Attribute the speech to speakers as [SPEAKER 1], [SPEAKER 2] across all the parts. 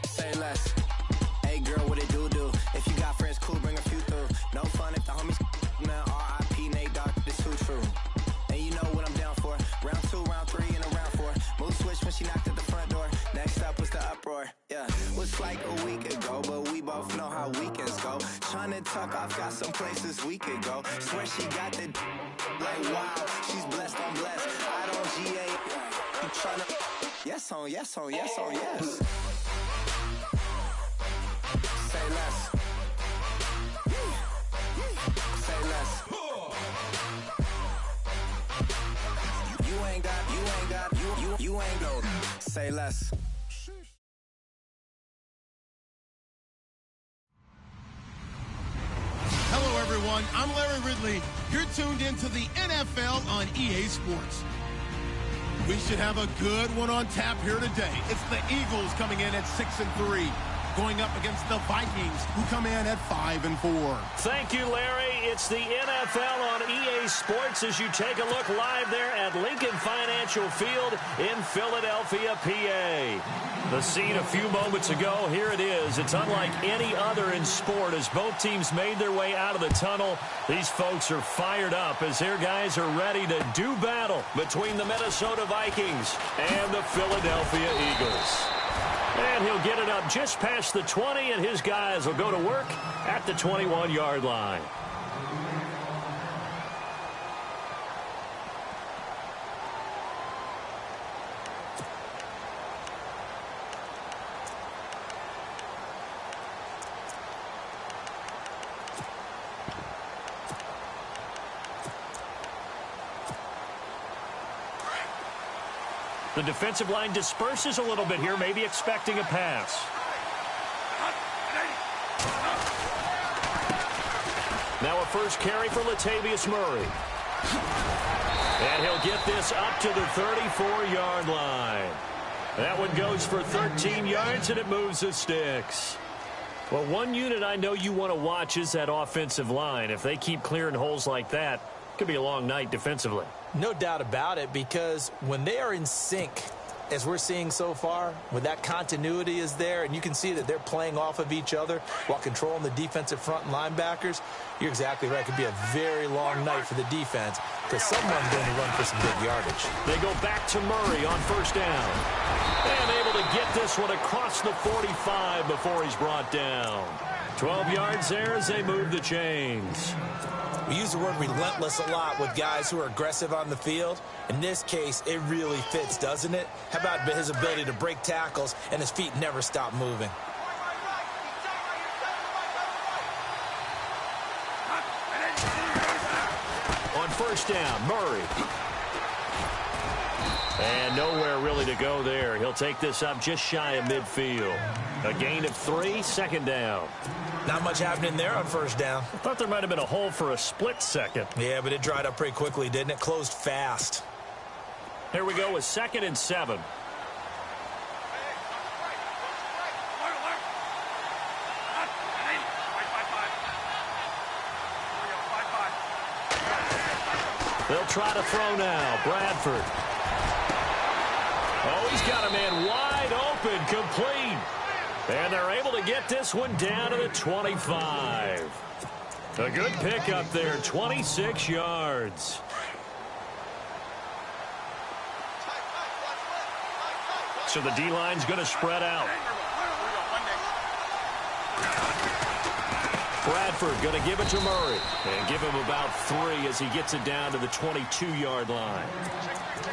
[SPEAKER 1] Say less. Hey girl, what it do? If you got friends, cool, bring a few through. No fun if the homies, man. R.I.P. Nate Dogg, this too true. And you know what I'm down for. Round 2, round 3, and a round 4. Mood switch when she knocked at the front door. Next up was the uproar. Yeah, was like a week ago, but we both know how weekends go. Tryna tuck off, got some places we could go. Swear she got the like wow, she's blessed, I'm blessed. I don't GA. You tryna yes on yes on yes on yes. Say less. Say less. You ain't got you ain't gold. Say less.
[SPEAKER 2] Hello, everyone. I'm Larry Ridley. You're tuned into the NFL on EA Sports. We should have a good one on tap here today. It's the Eagles coming in at 6-3, going up against the Vikings, who come in at 5-4.
[SPEAKER 3] Thank you, Larry. It's the NFL on EA Sports as you take a look live there at Lincoln Financial Field in Philadelphia, PA. The scene a few moments ago, here it is. It's unlike any other in sport as both teams made their way out of the tunnel. These folks are fired up as their guys are ready to do battle between the Minnesota Vikings and the Philadelphia Eagles. And he'll get it up just past the 20, and his guys will go to work at the 21-yard line. The defensive line disperses a little bit here, maybe expecting a pass. Now a first carry for Latavius Murray. And he'll get this up to the 34-yard line. That one goes for 13 yards, and it moves the sticks. Well, one unit I know you want to watch is that offensive line. If they keep clearing holes like that, it could be a long night defensively.
[SPEAKER 4] No doubt about it, because when they are in sync, as we're seeing so far, when that continuity is there and you can see that they're playing off of each other while controlling the defensive front and linebackers, you're exactly right. It could be a very long night for the defense because someone's going to run for some big yardage.
[SPEAKER 3] They go back to Murray on first down. And able to get this one across the 45 before he's brought down. 12 yards there as they move the chains.
[SPEAKER 4] We use the word relentless a lot with guys who are aggressive on the field. In this case, it really fits, doesn't it? How about his ability to break tackles and his feet never stop moving?
[SPEAKER 3] On first down, Murray. And nowhere really to go there. He'll take this up just shy of midfield. A gain of 3, second down.
[SPEAKER 4] Not much happening there on first down.
[SPEAKER 3] I thought there might have been a hole for a split second.
[SPEAKER 4] Yeah, but it dried up pretty quickly, didn't it? Closed fast.
[SPEAKER 3] Here we go with 2nd and 7. They'll try to throw now. Bradford. Oh, he's got a man wide open, complete. And they're able to get this one down to the 25. A good pickup there, 26 yards. So the D-line's going to spread out. Bradford going to give it to Murray. And give him about 3 as he gets it down to the 22-yard line.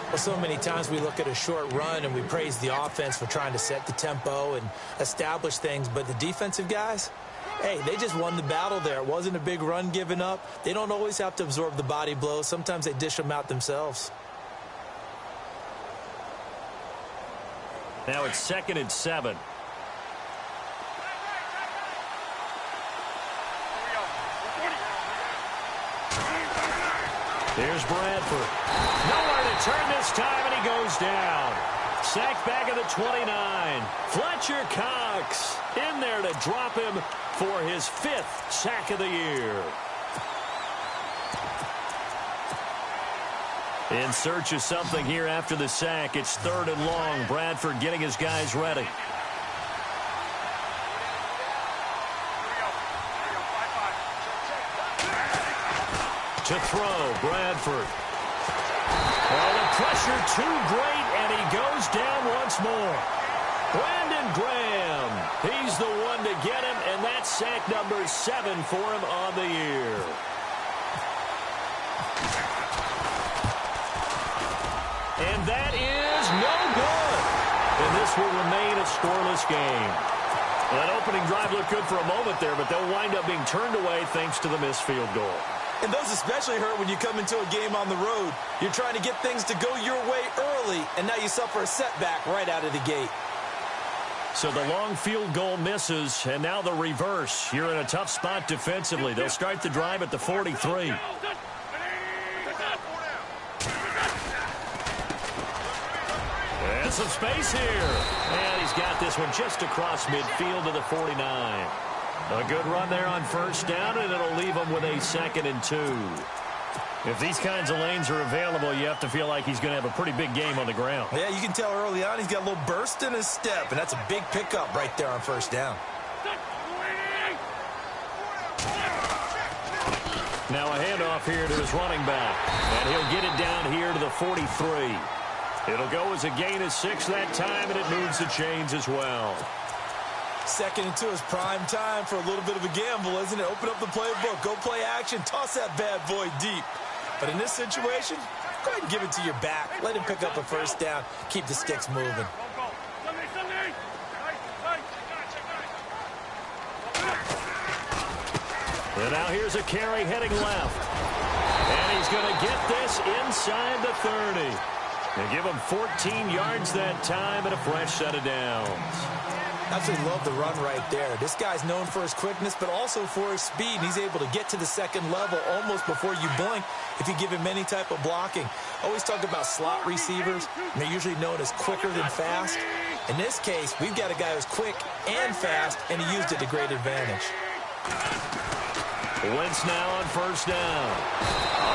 [SPEAKER 4] Well, so many times we look at a short run and we praise the offense for trying to set the tempo and establish things. But the defensive guys, hey, they just won the battle there. It wasn't a big run given up. They don't always have to absorb the body blows. Sometimes they dish them out themselves.
[SPEAKER 3] Now it's 2nd and 7. Here's Bradford. Nowhere to turn this time, and he goes down. Sacked back at the 29. Fletcher Cox in there to drop him for his 5th sack of the year. In search of something here after the sack. It's 3rd and long. Bradford getting his guys ready. To throw, Bradford. Oh, the pressure too great, and he goes down once more. Brandon Graham, he's the one to get him, and that's sack number 7 for him on the year. And that is no good. And this will remain a scoreless game. Well, that opening drive looked good for a moment there, but they'll wind up being turned away thanks to the missed field goal.
[SPEAKER 4] And those especially hurt when you come into a game on the road. You're trying to get things to go your way early, and now you suffer a setback right out of the gate.
[SPEAKER 3] So the long field goal misses, and now the reverse. You're in a tough spot defensively. They'll start the drive at the 43. And some space here. And he's got this one just across midfield to the 49. A good run there on first down, and it'll leave him with a 2nd and 2. If these kinds of lanes are available, you have to feel like he's going to have a pretty big game on the ground.
[SPEAKER 4] Yeah, you can tell early on he's got a little burst in his step, and that's a big pickup right there on first down.
[SPEAKER 3] Now a handoff here to his running back, and he'll get it down here to the 43. It'll go as a gain of 6 that time, and it moves the chains as well.
[SPEAKER 4] 2nd and 2 is prime time for a little bit of a gamble, isn't it? Open up the playbook, go play action, toss that bad boy deep. But in this situation, go ahead and give it to your back. Let him pick up a first down. Keep the sticks moving.
[SPEAKER 3] And now here's a carry heading left. And he's going to get this inside the 30. And give him 14 yards that time and a fresh set of downs.
[SPEAKER 4] Absolutely love the run right there. This guy's known for his quickness, but also for his speed. He's able to get to the 2nd level almost before you blink if you give him any type of blocking. Always talk about slot receivers, and they're usually known as quicker than fast. In this case, we've got a guy who's quick and fast, and he used it to great advantage.
[SPEAKER 3] Wentz now on first down.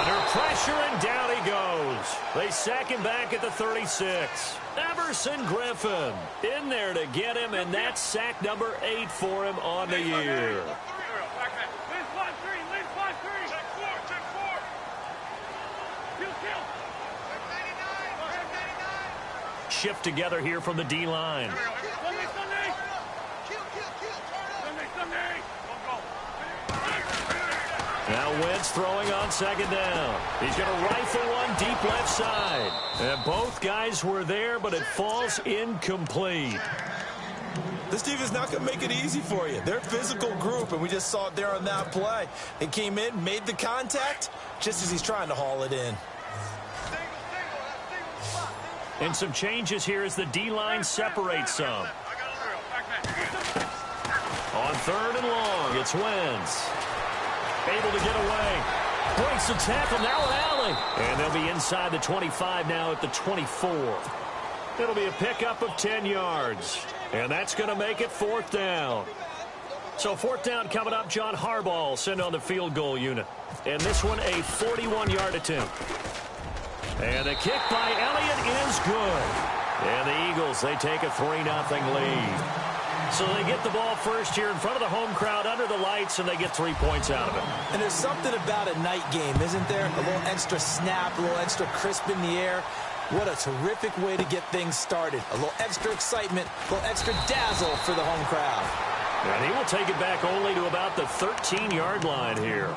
[SPEAKER 3] Under pressure, and down he goes. They sack him back at the 36. Everson Griffin in there to get him, and that's sack number 8 for him on the year. Shift together here from the D-line. Now Wentz throwing on 2nd down. He's going to rifle one deep left side. And both guys were there, but it falls incomplete.
[SPEAKER 4] This team is not going to make it easy for you. They're a physical group, and we just saw it there on that play. They came in, made the contact, just as he's trying to haul it in.
[SPEAKER 3] And some changes here as the D-line separates some. On 3rd and long, it's Wentz. Able to get away. Breaks the tackle, now an alley. And they'll be inside the 25 now at the 24. It'll be a pickup of 10 yards. And that's going to make it 4th down. So 4th down coming up. John Harbaugh sent on the field goal unit. And this one a 41-yard attempt. And the kick by Elliott is good. And the Eagles, they take a 3-0 lead. So they get the ball first here in front of the home crowd under the lights, and they get 3 points out of it.
[SPEAKER 4] And there's something about a night game, isn't there? A little extra snap, a little extra crisp in the air. What a terrific way to get things started. A little extra excitement, a little extra dazzle for the home crowd.
[SPEAKER 3] And he will take it back only to about the 13-yard line here.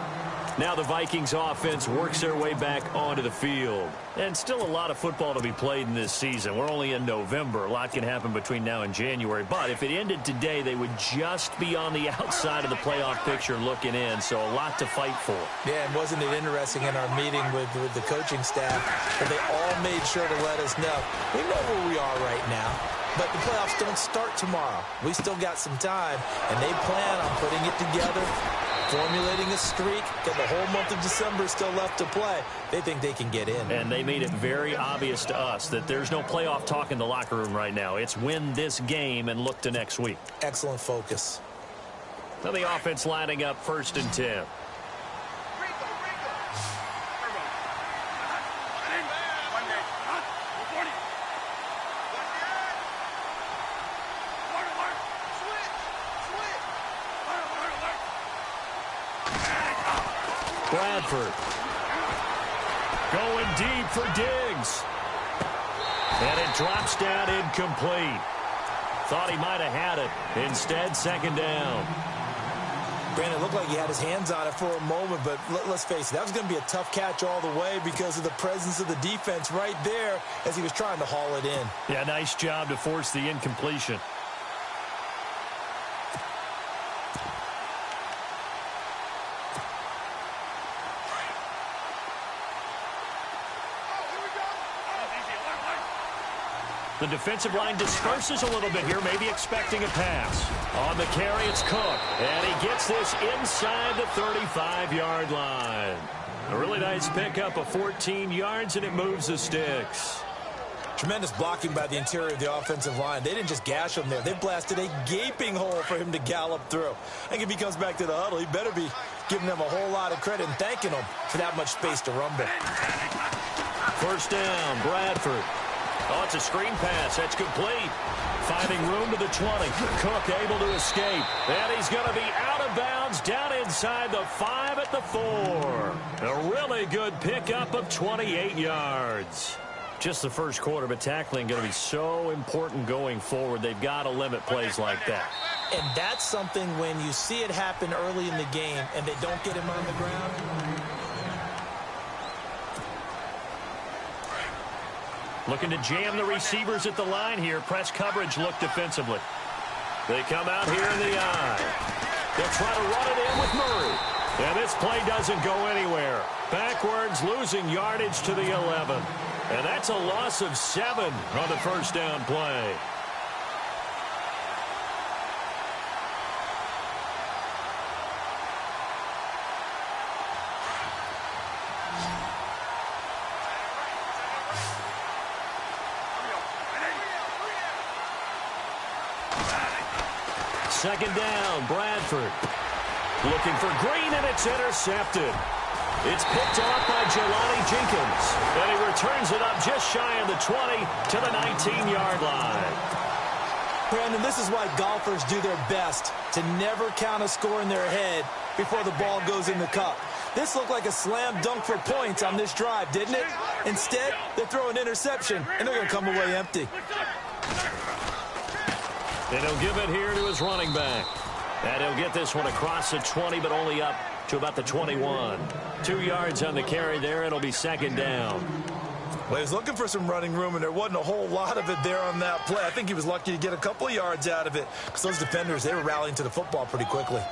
[SPEAKER 3] Now the Vikings offense works their way back onto the field. And still a lot of football to be played in this season. We're only in November. A lot can happen between now and January. But if it ended today, they would just be on the outside of the playoff picture looking in. So a lot to fight for.
[SPEAKER 4] Yeah, and wasn't it interesting in our meeting with the coaching staff that they all made sure to let us know. We know where we are right now. But the playoffs don't start tomorrow. We still got some time, and they plan on putting it together, formulating a streak, got the whole month of December still left to play. They think they can get in.
[SPEAKER 3] And they made it very obvious to us that there's no playoff talk in the locker room right now. It's win this game and look to next week.
[SPEAKER 4] Excellent focus.
[SPEAKER 3] Now the offense lining up 1st and 10. Bradford Going deep for Diggs. And it drops down incomplete. Thought he might have had it. Instead, second down.
[SPEAKER 4] Brandon, it looked like he had his hands on it for a moment, but let's face it, that was going to be a tough catch all the way because of the presence of the defense right there as he was trying to haul it in.
[SPEAKER 3] Yeah, nice job to force the incompletion. The defensive line disperses a little bit here, maybe expecting a pass. On the carry, it's Cook, and he gets this inside the 35-yard line. A really nice pickup of 14 yards, and it moves the sticks.
[SPEAKER 4] Tremendous blocking by the interior of the offensive line. They didn't just gash him there. They blasted a gaping hole for him to gallop through. I think if he comes back to the huddle, he better be giving them a whole lot of credit and thanking them for that much space to rumble.
[SPEAKER 3] First down, Bradford. Oh, it's a screen pass. That's complete. Finding room to the 20. Cook able to escape. And he's going to be out of bounds down inside the 5 at the 4. A really good pickup of 28 yards. Just the first quarter, but tackling going to be so important going forward. They've got to limit plays like that.
[SPEAKER 4] And that's something when you see it happen early in the game and they don't get him on the ground.
[SPEAKER 3] Looking to jam the receivers at the line here. Press coverage look defensively. They come out here in the eye. They'll try to run it in with Murray. And this play doesn't go anywhere. Backwards, losing yardage to the 11. And that's a loss of 7 on the first down play. Second down, Bradford. Looking for Green, and it's intercepted. It's picked off by Jelani Jenkins. And he returns it up just shy of the 20 to the 19-yard line.
[SPEAKER 4] Brandon, this is why golfers do their best to never count a score in their head before the ball goes in the cup. This looked like a slam dunk for points on this drive, didn't it? Instead, they throw an interception, and they're going to come away empty.
[SPEAKER 3] And he'll give it here to his running back. And he'll get this one across the 20, but only up to about the 21. 2 yards on the carry there. It'll be second down.
[SPEAKER 4] Well, he was looking for some running room, and there wasn't a whole lot of it there on that play. I think he was lucky to get a couple of yards out of it because those defenders, they were rallying to the football pretty quickly.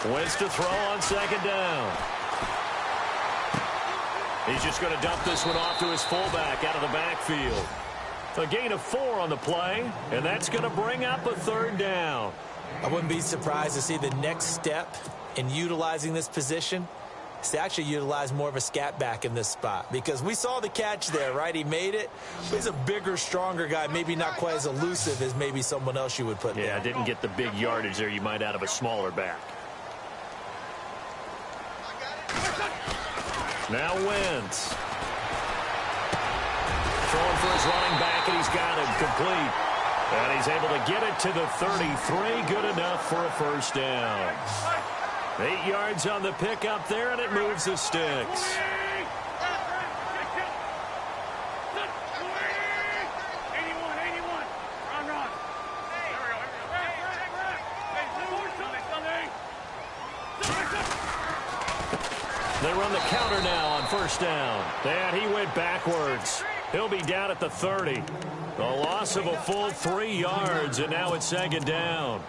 [SPEAKER 3] Wins to throw on second down. He's just going to dump this one off to his fullback out of the backfield. A gain of 4 on the play, and that's going to bring up a third down.
[SPEAKER 4] I wouldn't be surprised to see the next step in utilizing this position is to actually utilize more of a scat back in this spot, because we saw the catch there, right? He made it. He's a bigger, stronger guy, maybe not quite as elusive as maybe someone else you would put there.
[SPEAKER 3] Yeah, didn't get the big yardage there you might out of a smaller back. Now Wentz. Throwing for his running back, and he's got him complete. And he's able to get it to the 33. Good enough for a first down. 8 yards on the pickup there, and it moves the sticks. They run the counter now on first down. And he went backwards. He'll be down at the 30. A loss of a full 3 yards, and now it's second down.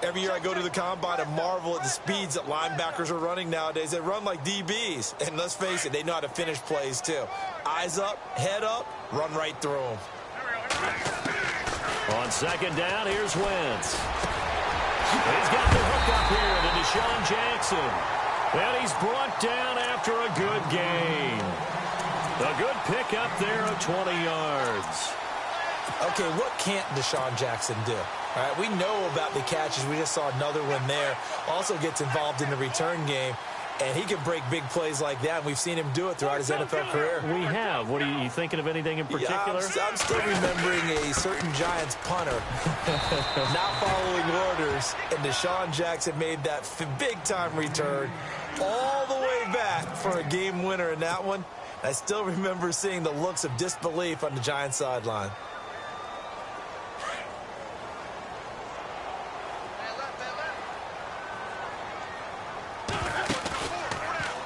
[SPEAKER 4] Every year I go to the combine and marvel at the speeds that linebackers are running nowadays. They run like DBs. And let's face it, they know how to finish plays too. Eyes up, head up, run right through them.
[SPEAKER 3] On second down, here's Wentz. He's got the hook up here to Deshaun Jackson. And he's brought down after a good gain. A good pickup there of 20 yards.
[SPEAKER 4] Okay, what can't Deshaun Jackson do? All right, we know about the catches. We just saw another one there. Also gets involved in the return game. And he can break big plays like that, and we've seen him do it throughout his NFL career.
[SPEAKER 3] We have. What are you thinking of anything in particular?
[SPEAKER 4] Yeah, I'm still remembering a certain Giants punter not following orders, and Deshaun Jackson made that big-time return all the way back for a game winner in that one. I still remember seeing the looks of disbelief on the Giants sideline.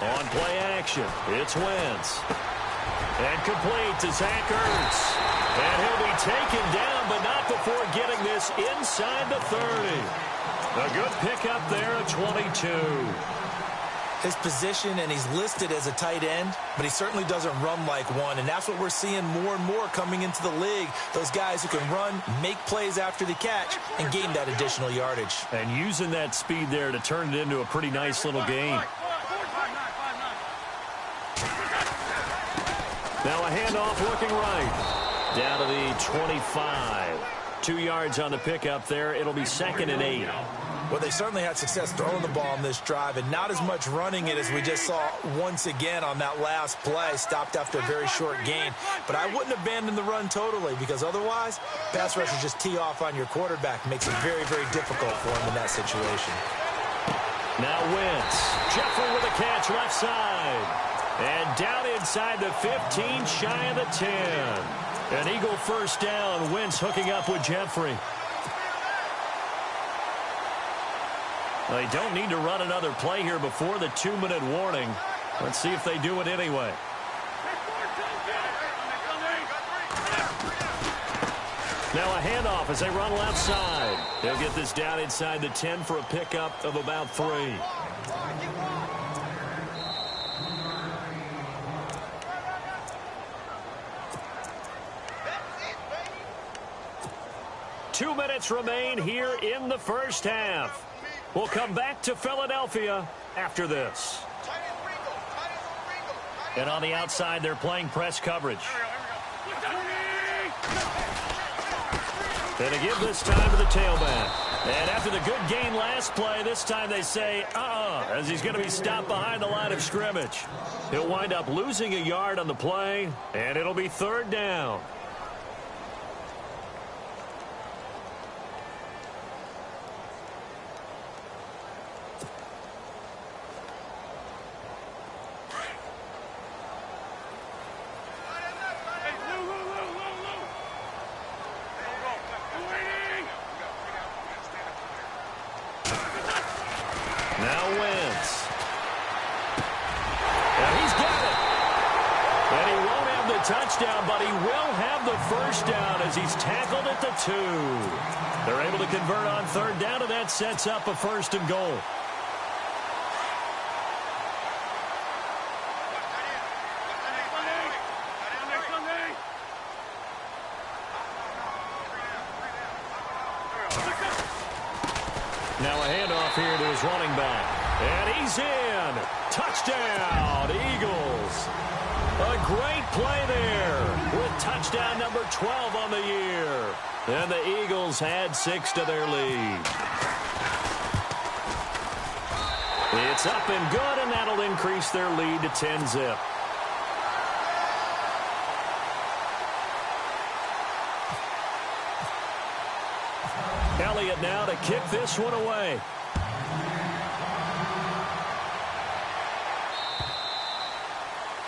[SPEAKER 3] On play action, it's Wentz. And complete to Zach Ertz. And he'll be taken down, but not before getting this inside the 30. A good pickup there at 22.
[SPEAKER 4] His position, and he's listed as a tight end, but he certainly doesn't run like one, and that's what we're seeing more and more coming into the league. Those guys who can run, make plays after the catch, and gain that additional yardage.
[SPEAKER 3] And using that speed there to turn it into a pretty nice little game. Now a handoff looking right. Down to the 25. 2 yards on the pickup there. It'll be 2nd and 8.
[SPEAKER 4] Well, they certainly had success throwing the ball on this drive, and not as much running it as we just saw once again on that last play, stopped after a very short gain. But I wouldn't abandon the run totally, because otherwise, pass rushers just tee off on your quarterback. It makes it very, very difficult for him in that situation.
[SPEAKER 3] Now Wentz. Jeffrey with a catch left side. And down inside the 15, shy of the 10. An Eagle first down. Wentz hooking up with Jeffrey. They don't need to run another play here before the 2-minute warning. Let's see if they do it anyway. Now a handoff as they run left side. They'll get this down inside the 10 for a pickup of about 3. Two minutes remain here in the first half. We'll come back to Philadelphia after this. And on the outside, they're playing press coverage. And to give this time to the tailback. And after the good gain last play, this time they say, as he's going to be stopped behind the line of scrimmage. He'll wind up losing a yard on the play, and it'll be 3rd down. Now Wentz. And he's got it. And he won't have the touchdown, but he will have the first down as he's tackled at the 2. They're able to convert on 3rd down, and that sets up a 1st and goal. Now a handoff here to his running back. And he's in. Touchdown, Eagles. A great play there with touchdown number 12 on the year. And the Eagles add 6 to their lead. It's up and good, and that'll increase their lead to 10-zip. Elliott now to kick this one away.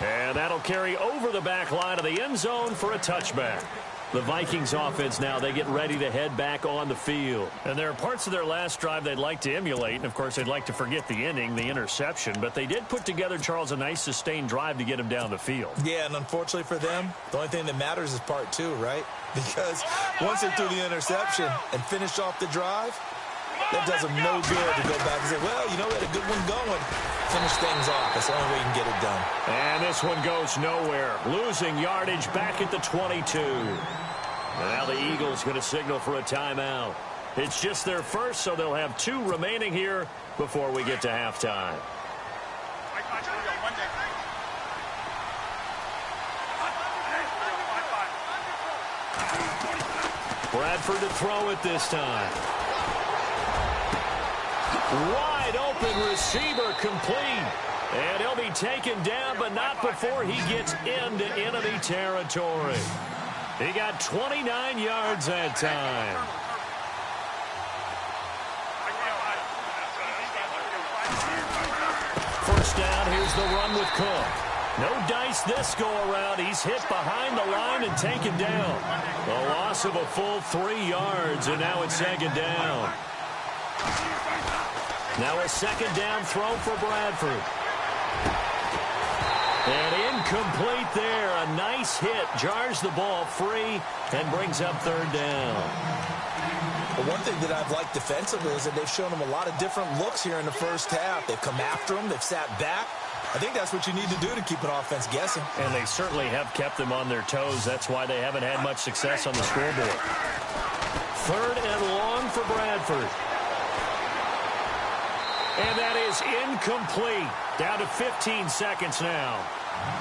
[SPEAKER 3] And that'll carry over the back line of the end zone for a touchback. The Vikings offense now, they get ready to head back on the field. And there are parts of their last drive they'd like to emulate. And, of course, they'd like to forget the ending, the interception. But they did put together, Charles, a nice sustained drive to get him down the field.
[SPEAKER 4] Yeah, and unfortunately for them, the only thing that matters is part 2, right? Because once they threw the interception and finished off the drive, that does them no good to go back and say, well, you know, we had a good one going. Finish things off. That's the only way you can get it done.
[SPEAKER 3] And this one goes nowhere. Losing yardage back at the 22. And now the Eagles going to signal for a timeout. It's just their first, so they'll have 2 remaining here before we get to halftime. Bradford to throw it this time. Wide open receiver complete. And he'll be taken down, but not before he gets into enemy territory. He got 29 yards that time. First down, here's the run with Cook. No dice this go-around. He's hit behind the line and taken down. A loss of a full 3 yards, and now it's second down. Now a second down throw for Bradford. And incomplete there. A nice hit. Jars the ball free and brings up third down.
[SPEAKER 4] Well, one thing that I've liked defensively is that they've shown them a lot of different looks here in the first half. They've come after them. They've sat back. I think that's what you need to do to keep an offense guessing.
[SPEAKER 3] And they certainly have kept them on their toes. That's why they haven't had much success on the scoreboard. Third and long for Bradford. And that is incomplete. Down to 15 seconds now.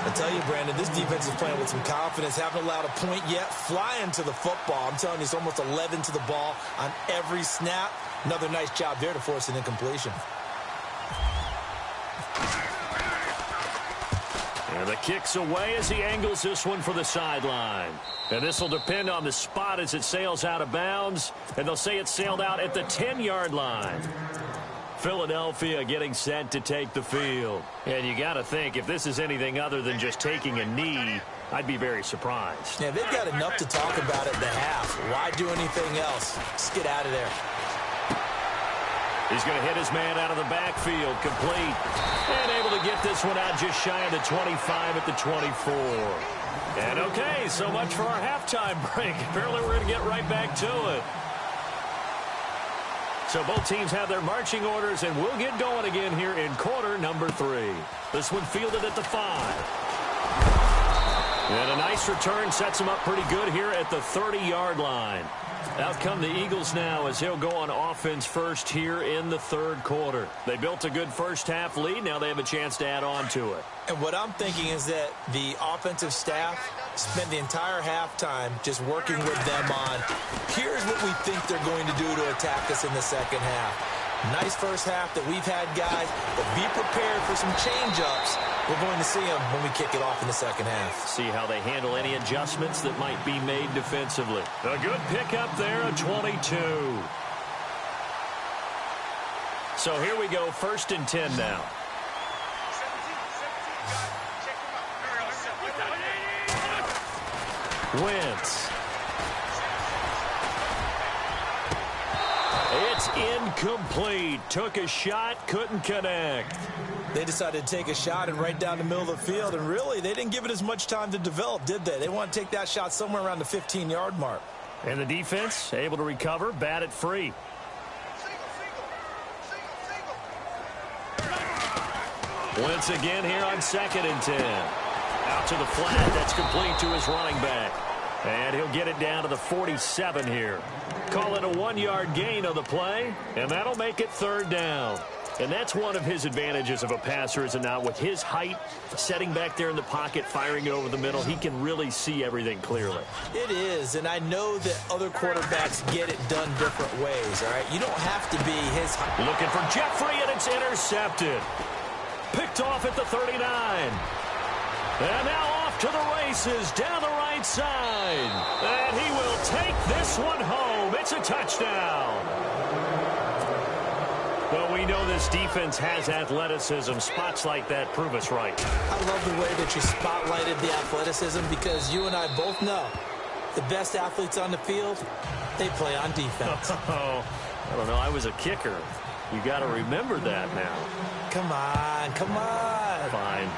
[SPEAKER 4] I tell you, Brandon, this defense is playing with some confidence. Haven't allowed a point yet. Flying to the football. I'm telling you, it's almost 11 to the ball on every snap. Another nice job there to force an incompletion.
[SPEAKER 3] And the kick's away as he angles this one for the sideline. And this will depend on the spot as it sails out of bounds. And they'll say it sailed out at the 10-yard line. Philadelphia getting set to take the field. And you got to think, if this is anything other than just taking a knee, I'd be very surprised.
[SPEAKER 4] Yeah, they've got enough to talk about at the half. Why do anything else? Just get out of there.
[SPEAKER 3] He's going to hit his man out of the backfield, complete. And able to get this one out just shy of the 25 at the 24. And okay, so much for our halftime break. Apparently we're going to get right back to it. So both teams have their marching orders, and we'll get going again here in quarter number 3. This one fielded at the 5. And a nice return sets him up pretty good here at the 30-yard line. Out come the Eagles now as he'll go on offense first here in the third quarter. They built a good first-half lead. Now they have a chance to add on to it.
[SPEAKER 4] And what I'm thinking is that the offensive staff spent the entire halftime just working with them on, here's what we think they're going to do to attack us in the second half. Nice first half that we've had, guys, but be prepared for some change-ups. We're going to see them when we kick it off in the second half.
[SPEAKER 3] See how they handle any adjustments that might be made defensively. A good pickup there, a 22. So here we go, 1st and 10 now. Wentz. It's incomplete. Took a shot, couldn't connect.
[SPEAKER 4] They decided to take a shot and right down the middle of the field, and really, they didn't give it as much time to develop, did they? They want to take that shot somewhere around the 15-yard mark.
[SPEAKER 3] And the defense able to recover, bat it free. Once again here on 2nd and 10. Out to the flat, that's complete to his running back. And he'll get it down to the 47 here. Call it a 1-yard gain on the play, and that'll make it 3rd down. And that's one of his advantages of a passer, is it not? With his height, setting back there in the pocket, firing it over the middle, he can really see everything clearly.
[SPEAKER 4] It is, and I know that other quarterbacks get it done different ways, all right? You don't have to be his height.
[SPEAKER 3] Looking for Jeffrey, and it's intercepted. Picked off at the 39. And now off to the races down the right side. And he will take this one home. It's a touchdown. Well, we know this defense has athleticism. Spots like that prove us right.
[SPEAKER 4] I love the way that you spotlighted the athleticism, because you and I both know the best athletes on the field, they play on defense.
[SPEAKER 3] Oh, I don't know. I was a kicker. You got to remember that now.
[SPEAKER 4] Come on, come on.
[SPEAKER 3] Fine.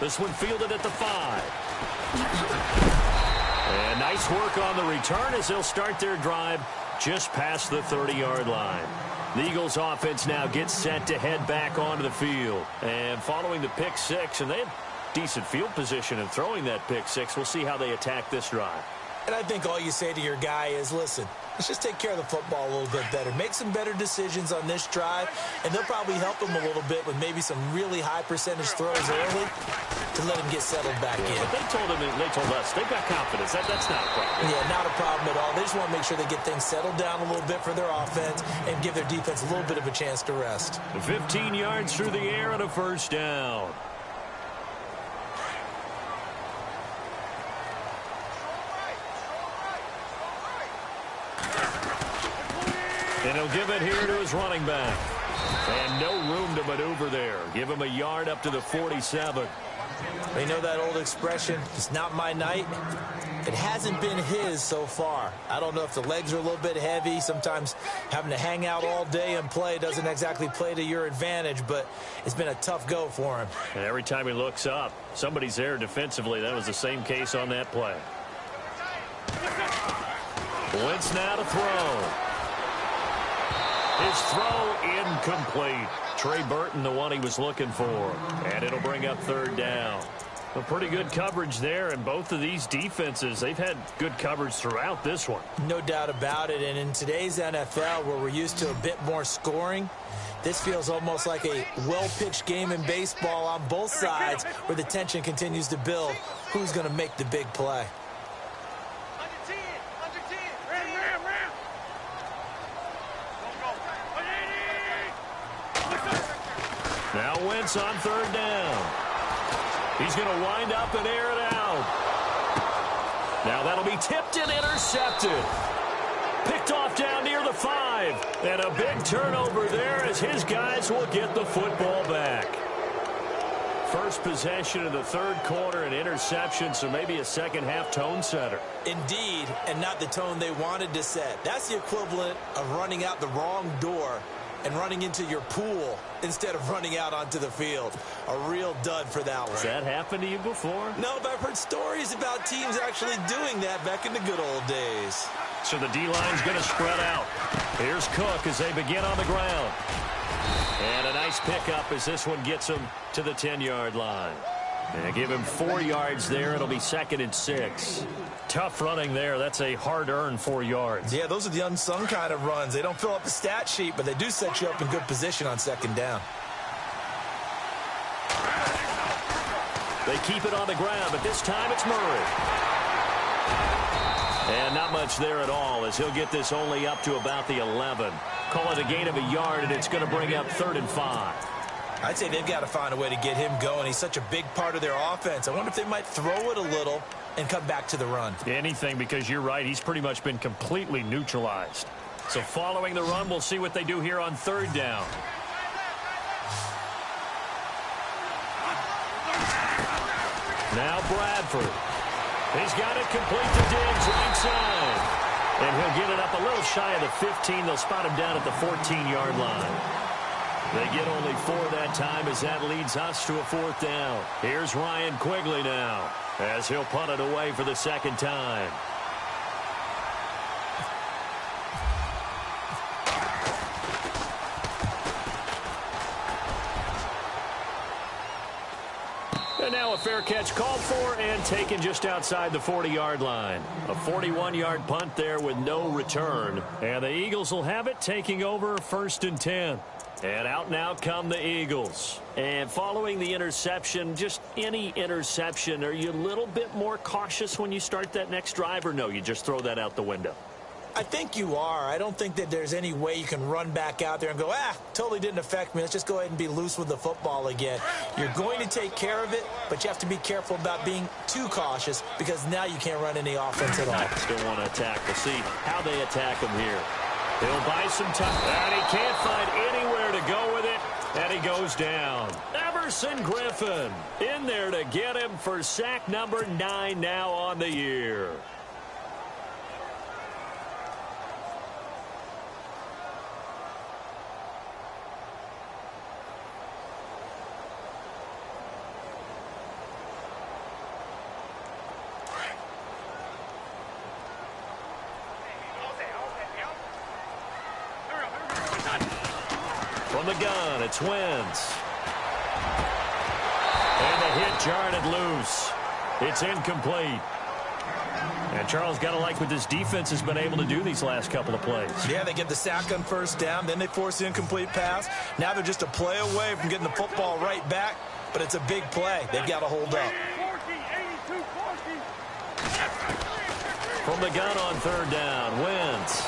[SPEAKER 3] This one fielded at the 5. And nice work on the return as they'll start their drive just past the 30-yard line. The Eagles offense now gets set to head back onto the field. And following the pick 6, and they have decent field position in throwing that pick 6, we'll see how they attack this drive.
[SPEAKER 4] And I think all you say to your guy is, listen, let's just take care of the football a little bit better. Make some better decisions on this drive, and they'll probably help him a little bit with maybe some really high percentage throws early to let him get settled back in.
[SPEAKER 3] But they told us they've got confidence. That's not a problem.
[SPEAKER 4] Yeah, not a problem at all. They just want to make sure they get things settled down a little bit for their offense and give their defense a little bit of a chance to rest.
[SPEAKER 3] 15 yards through the air and a first down. And he'll give it here to his running back. And no room to maneuver there. Give him a yard up to the 47.
[SPEAKER 4] They know that old expression, it's not my night. It hasn't been his so far. I don't know if the legs are a little bit heavy. Sometimes having to hang out all day and play doesn't exactly play to your advantage, but it's been a tough go for him.
[SPEAKER 3] And every time he looks up, somebody's there defensively. That was the same case on that play. Wentz now to throw. His throw incomplete. Trey Burton, the one he was looking for. And it'll bring up third down. A pretty good coverage there, and both of these defenses, they've had good coverage throughout this one.
[SPEAKER 4] No doubt about it, and in today's NFL, where we're used to a bit more scoring, this feels almost like a well-pitched game in baseball on both sides, where the tension continues to build. Who's going to make the big play?
[SPEAKER 3] Now Wentz on third down. He's going to wind up and air it out. Now that'll be tipped and intercepted. Picked off down near the 5. And a big turnover there as his guys will get the football back. First possession of the third quarter, an interception, so maybe a second-half tone setter.
[SPEAKER 4] Indeed, and not the tone they wanted to set. That's the equivalent of running out the wrong door and running into your pool instead of running out onto the field. A real dud for that one.
[SPEAKER 3] Has that happened to you before?
[SPEAKER 4] No, but I've heard stories about teams actually doing that back in the good old days.
[SPEAKER 3] So the D-line's going to spread out. Here's Cook as they begin on the ground. And a nice pickup as this one gets him to the 10-yard line. And give him 4 yards there. It'll be 2nd and 6. Tough running there. That's a hard-earned 4 yards.
[SPEAKER 4] Yeah, those are the unsung kind of runs. They don't fill up the stat sheet, but they do set you up in good position on second down.
[SPEAKER 3] They keep it on the ground, but this time it's Murray. And not much there at all as he'll get this only up to about the 11. Call it a gain of a yard, and it's going to bring up 3rd and 5.
[SPEAKER 4] I'd say they've got to find a way to get him going. He's such a big part of their offense. I wonder if they might throw it a little and come back to the run.
[SPEAKER 3] Anything, because you're right. He's pretty much been completely neutralized. So following the run, we'll see what they do here on third down. Now Bradford. He's got it complete to Diggs right side. And he'll get it up a little shy of the 15. They'll spot him down at the 14-yard line. They get only 4 that time as that leads us to a 4th down. Here's Ryan Quigley now as he'll punt it away for the 2nd time. And now a fair catch called for and taken just outside the 40-yard line. A 41-yard punt there with no return. And the Eagles will have it, taking over 1st and 10. And out now come the Eagles. And following the interception, just any interception, are you a little bit more cautious when you start that next drive, or no, you just throw that out the window?
[SPEAKER 4] I think you are. I don't think that there's any way you can run back out there and go, totally didn't affect me. Let's just go ahead and be loose with the football again. You're going to take care of it, but you have to be careful about being too cautious because now you can't run any offense at all.
[SPEAKER 3] Still want to attack. We'll see how they attack him here. He'll buy some time, and he can't find anywhere to go with it, and he goes down. Everson Griffin in there to get him for sack number 9 now on the year. From the gun, it's Wentz. And the hit jarred it loose. It's incomplete. And Charles, got to like what this defense has been able to do these last couple of plays.
[SPEAKER 4] Yeah, they get the sack on first down, then they force the incomplete pass. Now they're just a play away from getting the football right back, but it's a big play. They've got to hold up.
[SPEAKER 3] From the gun on third down, Wentz.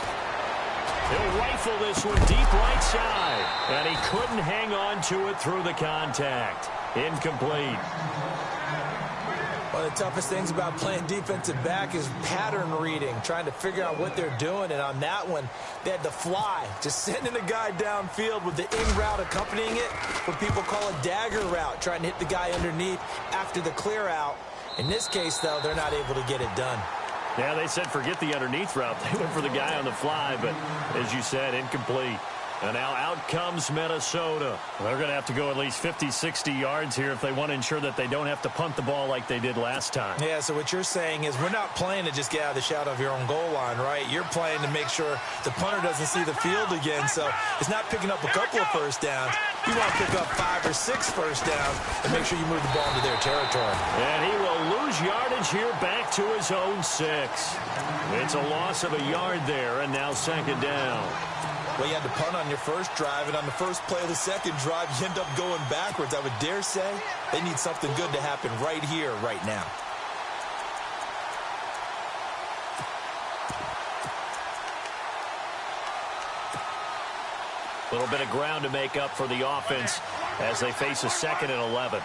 [SPEAKER 3] He'll rifle this one deep right side, and he couldn't hang on to it through the contact. Incomplete.
[SPEAKER 4] One of the toughest things about playing defensive back is pattern reading, trying to figure out what they're doing. And on that one, they had to fly, just sending a guy downfield with the in route accompanying it, what people call a dagger route, trying to hit the guy underneath after the clear out. In this case, though, they're not able to get it done.
[SPEAKER 3] Yeah, they said forget the underneath route. They went for the guy on the fly, but as you said, incomplete. And now out comes Minnesota. They're going to have to go at least 50, 60 yards here if they want to ensure that they don't have to punt the ball like they did last time.
[SPEAKER 4] Yeah, so what you're saying is we're not playing to just get out of the shadow of your own goal line, right? You're playing to make sure the punter doesn't see the field again. So it's not picking up a couple of first downs. You want to pick up 5 or 6 first downs and make sure you move the ball into their territory.
[SPEAKER 3] And he will lose yardage here back to his own 6. It's a loss of a yard there, and now second down.
[SPEAKER 4] Well, you had to punt on your first drive, and on the first play of the second drive, you end up going backwards. I would dare say they need something good to happen right here, right now.
[SPEAKER 3] A little bit of ground to make up for the offense as they face a 2nd and 11.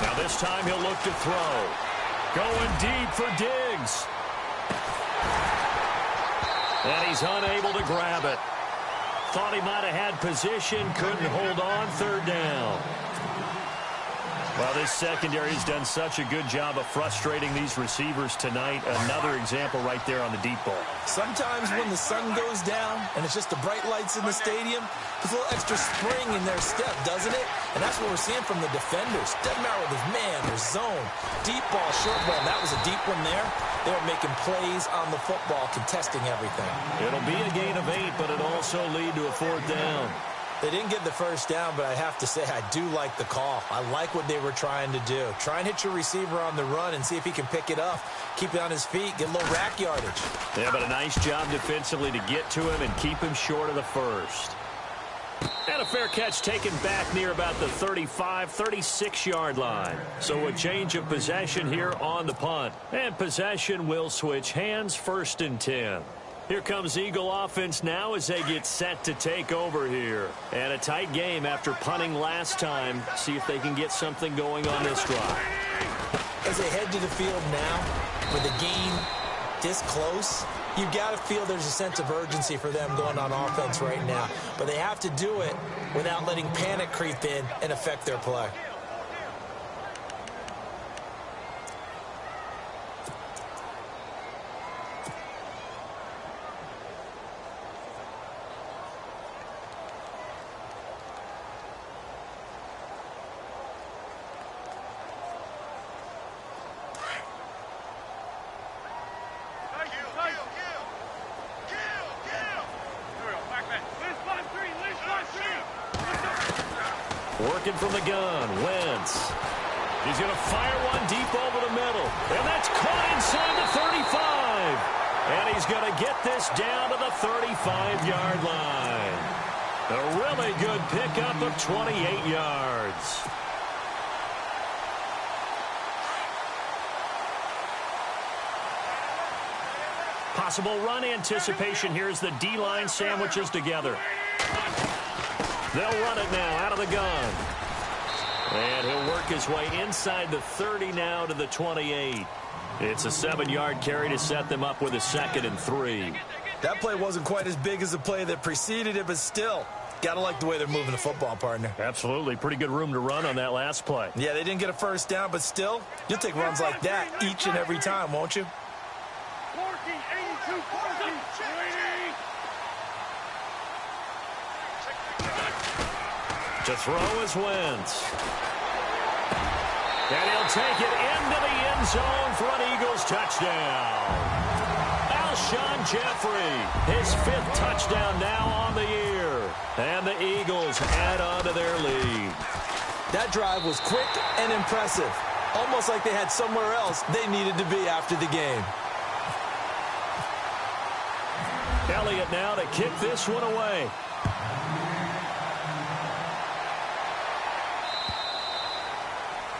[SPEAKER 3] Now this time he'll look to throw. Going deep for Diggs. And he's unable to grab it. Thought he might have had position, couldn't hold on, third down. Well, this secondary has done such a good job of frustrating these receivers tonight. Another example right there on the deep ball.
[SPEAKER 4] Sometimes when the sun goes down and it's just the bright lights in the stadium, there's a little extra spring in their step, doesn't it? And that's what we're seeing from the defenders. Doesn't matter whether there's man, there's zone, deep ball, short ball. That was a deep one there. They were making plays on the football, contesting everything.
[SPEAKER 3] It'll be a gain of 8, but it'll also lead to a 4th down.
[SPEAKER 4] They didn't get the first down, but I have to say I do like the call. I like what they were trying to do. Try and hit your receiver on the run and see if he can pick it up. Keep it on his feet, get a little rack yardage.
[SPEAKER 3] Yeah, but a nice job defensively to get to him and keep him short of the first. And a fair catch taken back near about the 35, 36-yard line. So a change of possession here on the punt. And possession will switch hands, 1st and 10. Here comes Eagle offense now as they get set to take over here. And a tight game after punting last time. See if they can get something going on this drive.
[SPEAKER 4] As they head to the field now, with the game this close, you've got to feel there's a sense of urgency for them going on offense right now. But they have to do it without letting panic creep in and affect their play.
[SPEAKER 3] Working from the gun, Wentz. He's going to fire one deep over the middle. And that's caught inside the 35. And he's going to get this down to the 35-yard line. A really good pickup of 28 yards. Possible run anticipation here as the D-line sandwiches together. They'll run it now out of the gun. And he'll work his way inside the 30 now to the 28. It's a 7-yard carry to set them up with a 2nd and 3.
[SPEAKER 4] That play wasn't quite as big as the play that preceded it, but still, got to like the way they're moving the football, partner.
[SPEAKER 3] Absolutely. Pretty good room to run on that last play.
[SPEAKER 4] Yeah, they didn't get a first down, but still, you'll take runs like that each and every time, won't you?
[SPEAKER 3] To throw is Wentz. And he'll take it into the end zone for an Eagles touchdown. Alshon Jeffrey, his 5th touchdown now on the year. And the Eagles add on to their lead.
[SPEAKER 4] That drive was quick and impressive. Almost like they had somewhere else they needed to be after the game.
[SPEAKER 3] Elliott now to kick this one away.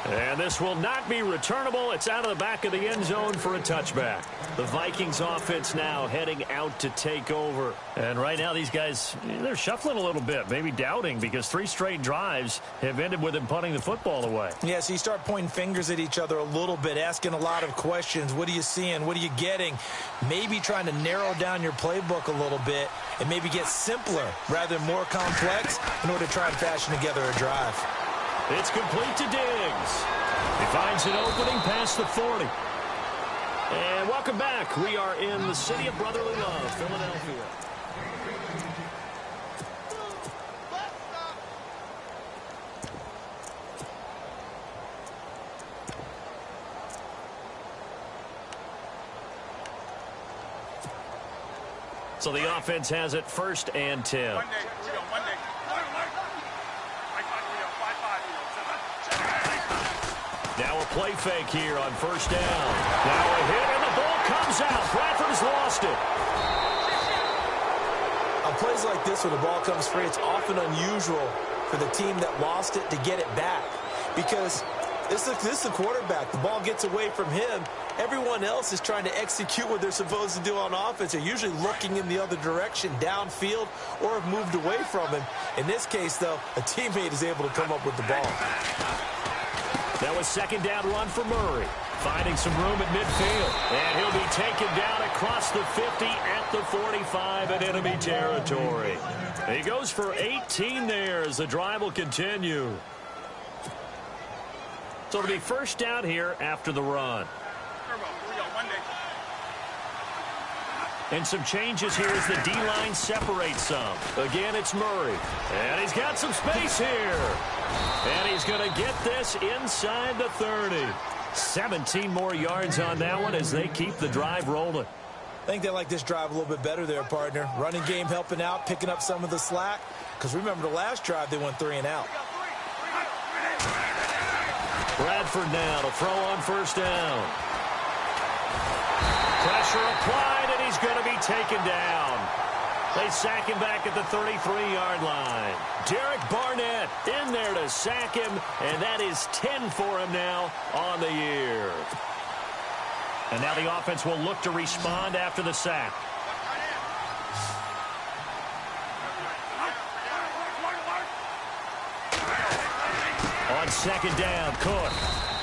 [SPEAKER 3] And this will not be returnable. It's out of the back of the end zone for a touchback. The Vikings offense now heading out to take over. And right now these guys, they're shuffling a little bit, maybe doubting, because 3 straight drives have ended with them punting the football away.
[SPEAKER 4] Yeah, so you start pointing fingers at each other a little bit, asking a lot of questions. What are you seeing? What are you getting? Maybe trying to narrow down your playbook a little bit and maybe get simpler rather than more complex in order to try and fashion together a drive.
[SPEAKER 3] It's complete to Diggs. He finds an opening past the 40. And welcome back. We are in the city of brotherly love, Philadelphia. So the offense has it 1st and 10. Now a play fake here on 1st down. Now a hit, and the ball comes out. Bradford has lost it.
[SPEAKER 4] On plays like this where the ball comes free, it's often unusual for the team that lost it to get it back. Because this is the quarterback. The ball gets away from him. Everyone else is trying to execute what they're supposed to do on offense. They're usually looking in the other direction, downfield, or have moved away from him. In this case, though, a teammate is able to come up with the ball.
[SPEAKER 3] That was 2nd down run for Murray. Finding some room at midfield. And he'll be taken down across the 50 at the 45 in enemy territory. He goes for 18 there as the drive will continue. So it'll be 1st down here after the run. And some changes here as the D-line separates some. Again, it's Murray. And he's got some space here. And he's going to get this inside the 30. 17 more yards on that one as they keep the drive rolling.
[SPEAKER 4] I think they like this drive a little bit better there, partner. Running game helping out, picking up some of the slack. Because remember the last drive, they went 3 and out.
[SPEAKER 3] Bradford now to throw on 1st down. Pressure applied, and he's going to be taken down. They sack him back at the 33-yard line. Derek Barnett in there to sack him, and that is 10 for him now on the year. And now the offense will look to respond after the sack. On 2nd down, Cook.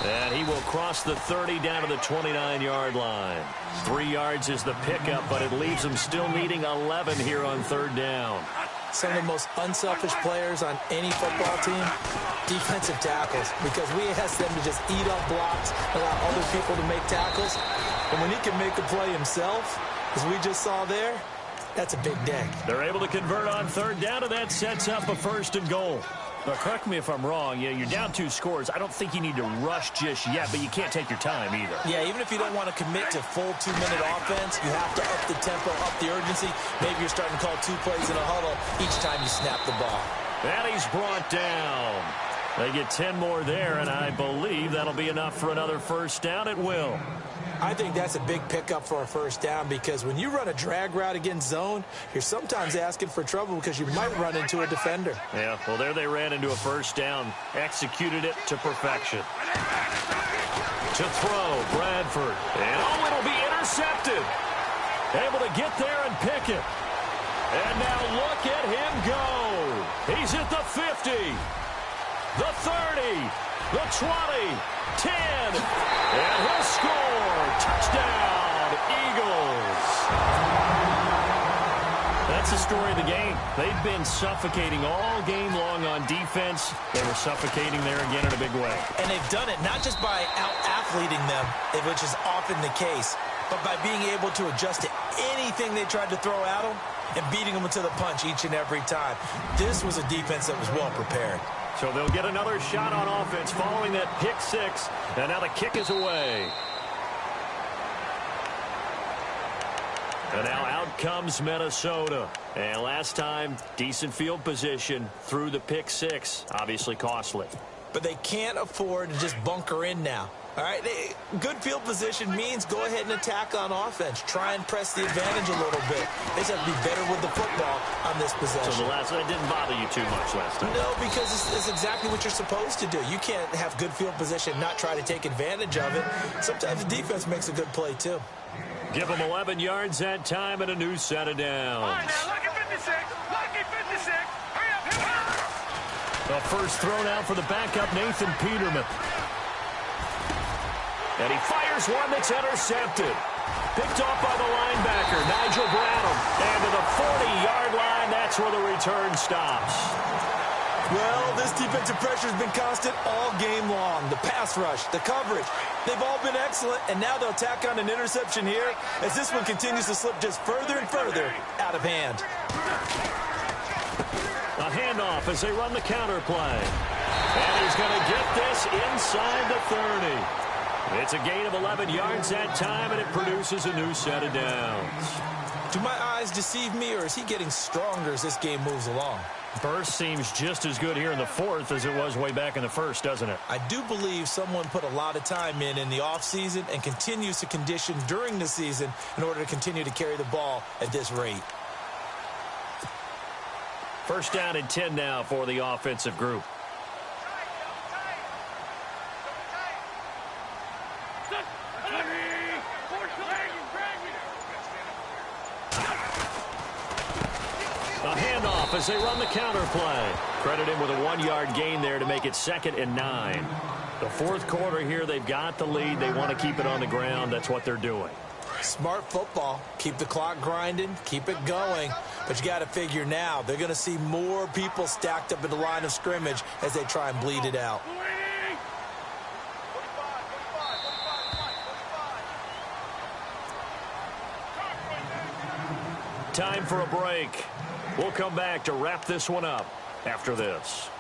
[SPEAKER 3] And he will cross the 30 down to the 29-yard line. 3 yards is the pickup, but it leaves him still needing 11 here on 3rd down.
[SPEAKER 4] Some of the most unselfish players on any football team, defensive tackles, because we ask them to just eat up blocks, allow other people to make tackles. And when he can make a play himself, as we just saw there, that's a big day.
[SPEAKER 3] They're able to convert on 3rd down, and that sets up a 1st and goal. Now, correct me if I'm wrong. Yeah, you're down 2 scores. I don't think you need to rush just yet, but you can't take your time either.
[SPEAKER 4] Yeah, even if you don't want to commit to full 2-minute offense, you have to up the tempo, up the urgency. Maybe you're starting to call 2 plays in a huddle each time you snap the ball.
[SPEAKER 3] And he's brought down. They get 10 more there, and I believe that'll be enough for another 1st down. It will.
[SPEAKER 4] I think that's a big pickup for a 1st down, because when you run a drag route against zone, you're sometimes asking for trouble because you might run into a defender.
[SPEAKER 3] Yeah, well, there they ran into a 1st down, executed it to perfection. To throw, Bradford. And oh, it'll be intercepted. Able to get there and pick it. And now look at him go. He's at the 50, the 30, the 20, 10, and he'll score. Touchdown, Eagles. That's the story of the game. They've been suffocating all game long on defense. They were suffocating there again in a big way.
[SPEAKER 4] And they've done it not just by out-athleting them, which is often the case, but by being able to adjust to anything they tried to throw at them and beating them to the punch each and every time. This was a defense that was well prepared.
[SPEAKER 3] So they'll get another shot on offense following that pick 6, and now the kick is away. And now out comes Minnesota. And last time, decent field position through the pick 6, obviously costly.
[SPEAKER 4] but they can't afford to just bunker in now. All right, good field position means go ahead and attack on offense. Try and press the advantage a little bit. They just have to be better with the football on this possession.
[SPEAKER 3] So that didn't bother you too much last time?
[SPEAKER 4] No, because it's exactly what you're supposed to do. You can't have good field position and not try to take advantage of it. Sometimes the defense makes a good play, too.
[SPEAKER 3] Give them 11 yards that time and a new set of downs.
[SPEAKER 5] All right, now, lucky 56. Lucky 56. Hurry up, hurry up.
[SPEAKER 3] The first thrown out for the backup, Nathan Peterman. And he fires one that's intercepted. Picked off by the linebacker, Nigel Bradham. And to the 40-yard line, that's where the return stops.
[SPEAKER 4] Well, this defensive pressure has been constant all game long. The pass rush, the coverage, they've all been excellent, and now they'll tack on an interception here as this one continues to slip just further and further out of hand.
[SPEAKER 3] A handoff as they run the counter play. And he's going to get this inside the 30. It's a gain of 11 yards that time, and it produces a new set of downs.
[SPEAKER 4] Do my eyes deceive me, or is he getting stronger as this game moves along?
[SPEAKER 3] Burst seems just as good here in the fourth as it was way back in the first, doesn't it?
[SPEAKER 4] I do believe someone put a lot of time in the offseason and continues to condition during the season in order to continue to carry the ball at this rate.
[SPEAKER 3] First down and 10 now for the offensive group. A handoff as they run the counter play. Credit him with a 1-yard gain there to make it 2nd and 9. The fourth quarter here, they've got the lead. They want to keep it on the ground. That's what they're doing.
[SPEAKER 4] Smart football. Keep the clock grinding. Keep it going. But you got to figure now they're going to see more people stacked up at the line of scrimmage as they try and bleed it out.
[SPEAKER 3] Time for a break. We'll come back to wrap this one up after this.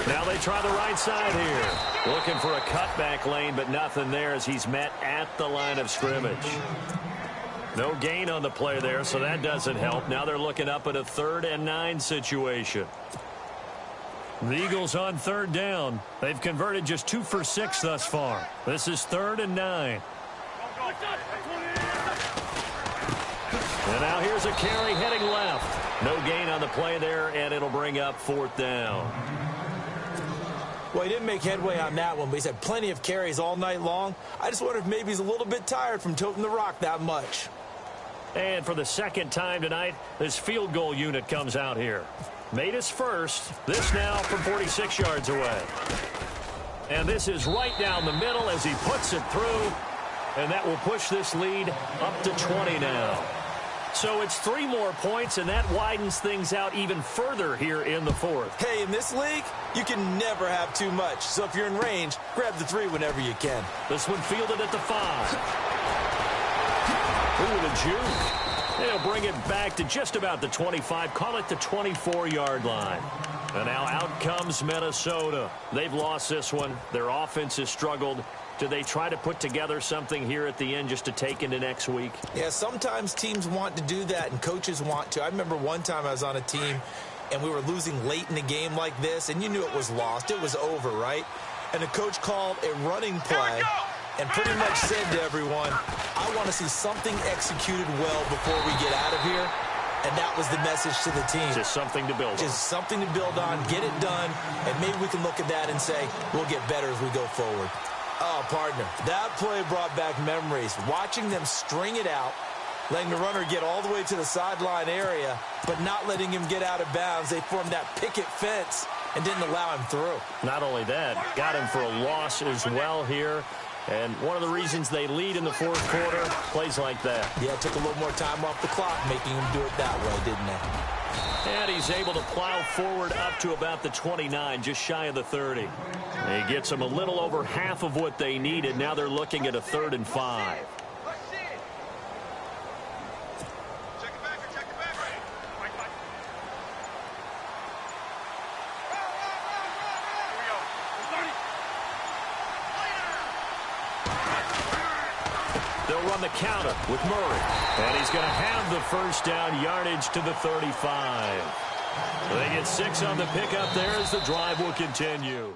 [SPEAKER 3] Now they try the right side here. Looking for a cutback lane, but nothing there as he's met at the line of scrimmage. No gain on the play there, so that doesn't help. Now they're looking up at a 3rd and 9 situation. The Eagles on 3rd down. They've converted just 2 for 6 thus far. This is 3rd and 9. And now here's a carry heading left. No gain on the play there, and it'll bring up 4th down.
[SPEAKER 4] Well, he didn't make headway on that one, but he's had plenty of carries all night long. I just wonder if maybe he's a little bit tired from toting the rock that much.
[SPEAKER 3] And for the 2nd time tonight, this field goal unit comes out here. Made his first. This now from 46 yards away. And this is right down the middle as he puts it through. And that will push this lead up to 20 now. So it's 3 more points, and that widens things out even further here in the fourth.
[SPEAKER 4] Hey, in this league, you can never have too much. So if you're in range, grab the 3 whenever you can.
[SPEAKER 3] This one fielded at the 5. Ooh, the juke. They'll bring it back to just about the 25. Call it the 24-yard line. And now out comes Minnesota. They've lost this one. Their offense has struggled. Do they try to put together something here at the end just to take into next week?
[SPEAKER 4] Yeah, sometimes teams want to do that and coaches want to. I remember one time I was on a team and we were losing late in a game like this, and you knew it was lost. It was over, right? And the coach called a running play and pretty much said to everyone, I want to see something executed well before we get out of here. And that was the message to the team.
[SPEAKER 3] Just something to build on.
[SPEAKER 4] Just something to build on, get it done, and maybe we can look at that and say, we'll get better as we go forward. Oh, partner, that play brought back memories. Watching them string it out, letting the runner get all the way to the sideline area, but not letting him get out of bounds. They formed that picket fence and didn't allow him through.
[SPEAKER 3] Not only that, got him for a loss as well here. And one of the reasons they lead in the fourth quarter, plays like that.
[SPEAKER 4] Yeah, it took a little more time off the clock, making him do it that way, didn't it?
[SPEAKER 3] And he's able to plow forward up to about the 29, just shy of the 30. He gets them a little over half of what they needed. Now they're looking at a 3rd and 5. They'll run the counter with Murray. And he's going to have the first down, yardage to the 35. They get 6 on the pickup there as the drive will continue.